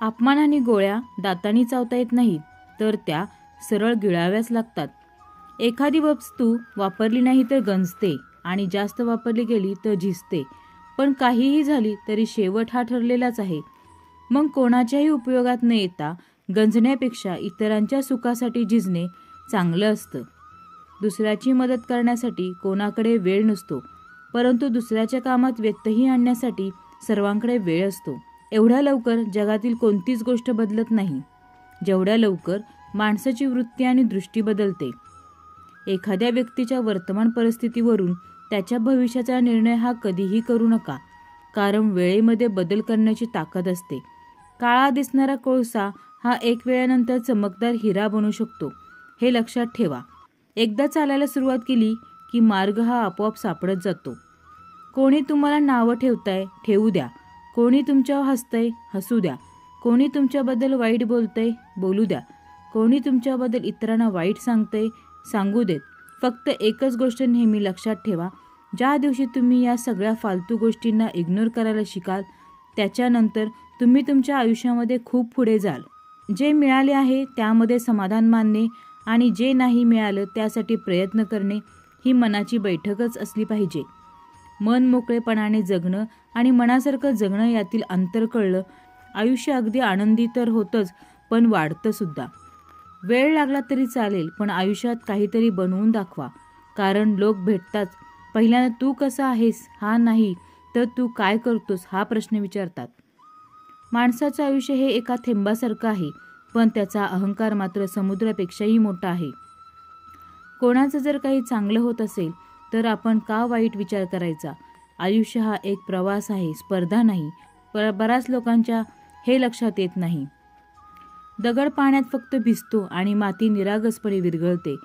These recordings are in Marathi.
अपमान आणि गोळ्या दातांनी चावता येत नाहीत, तर त्या सरळ गिळाव्याच लागतात. एखादी वस्तू वापरली नाही तर गंजते आणि जास्त वापरली गेली तर झिजते, पण काहीही झाली तरी शेवट हा ठरलेलाच आहे. मग कोणाच्याही उपयोगात न येता गंजण्यापेक्षा इतरांच्या सुखासाठी झिजणे चांगलं असतं. दुसऱ्याची मदत करण्यासाठी कोणाकडे वेळ नसतो, परंतु दुसऱ्याच्या कामात व्यत्यय आणण्यासाठी सर्वांकडे वेळ असतो. एवढ्या लवकर जगातील कोणतीच गोष्ट बदलत नाही, जेवढ्या लवकर माणसाची वृत्ती आणि दृष्टी बदलते. एखाद्या व्यक्तीच्या वर्तमान परिस्थितीवरून त्याच्या भविष्याचा निर्णय हा कधीही करू नका, कारण वेळेमध्ये बदल करण्याची ताकद असते. काळा दिसणारा कोळसा हा एक वेळेनंतर चमकदार हिरा बनू शकतो, हे लक्षात ठेवा. एकदा चालायला सुरुवात केली की मार्ग हा आपोआप सापडत जातो. कोणी तुम्हाला नावं ठेवताय, ठेवू द्या. कोणी तुमच्यावर हसतंय, हसू द्या. कोणी तुमच्याबद्दल वाईट बोलतंय, बोलू द्या. कोणी तुमच्याबद्दल इतरांना वाईट सांगतंय, सांगू देत. फक्त एकच गोष्ट नेहमी लक्षात ठेवा, ज्या दिवशी तुम्ही या सगळ्या फालतू गोष्टींना इग्नोर करायला शिकाल, त्याच्यानंतर तुम्ही तुमच्या आयुष्यामध्ये खूप पुढे जाल. जे मिळाले आहे त्यामध्ये समाधान मानणे आणि जे नाही मिळालं त्यासाठी प्रयत्न करणे ही मनाची बैठकच असली पाहिजे. मन मोकळेपणाने जगणं आणि मनासारखं जगणं यातील अंतर कळलं, आयुष्य अगदी आनंदी तर होतंच, पण वाढतं सुद्धा. वेळ लागला तरी चालेल, पण आयुष्यात काहीतरी बनवून दाखवा. कारण लोक भेटताच पहिल्यांदा तू कसा आहेस हा नाही, तर तू काय करतोस हा प्रश्न विचारतात. माणसाचं आयुष्य हे एका थेंबासारखं आहे, पण त्याचा अहंकार मात्र समुद्रापेक्षाही मोठा आहे. कोणाचं जर काही चांगलं होत असेल तर आपण का वाईट विचार करायचा? आयुष्य हा एक प्रवास आहे, स्पर्धा नाही. बऱ्याच लोकांच्या हे लक्षात येत नाही. दगड पाण्यात फक्त भिजतो आणि माती निरागसपणे विरघळते.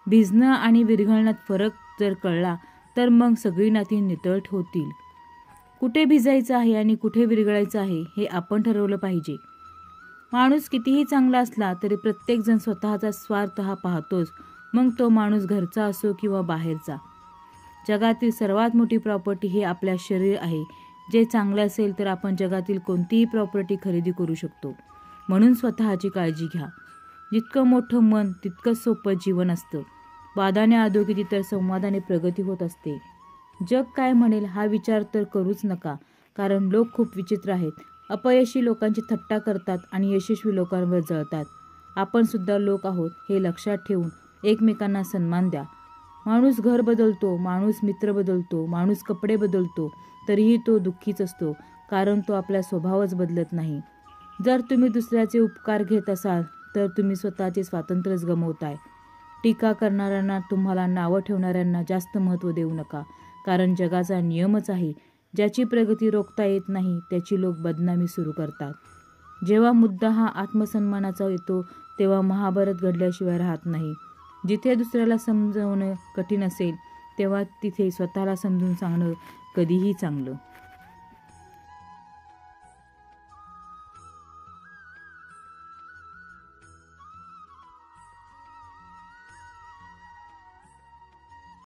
भिजणं आणि विरघळण्यात फरक जर कळला तर मग सगळी नाती नितळत होतील. कुठे भिजायचं आहे आणि कुठे विरघळायचं आहे हे आपण ठरवलं पाहिजे. माणूस कितीही चांगला असला तरी प्रत्येकजण स्वतःचा स्वार्थ हा पाहतोच, मग तो माणूस घरचा असो किंवा बाहेरचा. जगातील सर्वात मोठी प्रॉपर्टी हे आपल्या शरीर आहे. जे चांगलं असेल तर आपण जगातील कोणतीही प्रॉपर्टी खरेदी करू शकतो. म्हणून स्वतःची काळजी घ्या. जितकं मोठं मन तितकंच सोपं जीवन असतं. वादाने अधोगती तर संवादाने प्रगती होत असते. जग काय म्हणेल हा विचार तर करूच नका, कारण लोक खूप विचित्र आहेत. अपयशी लोकांची थट्टा करतात आणि यशस्वी लोकांवर जळतात. आपण सुद्धा लोक आहोत हे लक्षात ठेवून एकमेकांना सन्मान द्या. माणूस घर बदलतो, माणूस मित्र बदलतो, माणूस कपडे बदलतो, तरीही तो दुःखीच असतो, कारण तो आपला स्वभावच बदलत नाही. जर तुम्ही दुसऱ्याचे उपकार घेत असाल तर तुम्ही स्वतःचे स्वातंत्र्यच गमावताय. टीका करणाऱ्यांना, तुम्हाला नावं ठेवणाऱ्यांना जास्त महत्त्व देऊ नका, कारण जगाचा नियमच आहे, ज्याची प्रगती रोखता येत नाही त्याची लोक बदनामी सुरू करतात. जेव्हा मुद्दा हा आत्मसन्मानाचा येतो तेव्हा महाभारत घडल्याशिवाय राहत नाही. जिथे दुसऱ्याला समजवणं कठीण असेल तेव्हा तिथे स्वतःला समजून सांगणं कधीही चांगलं.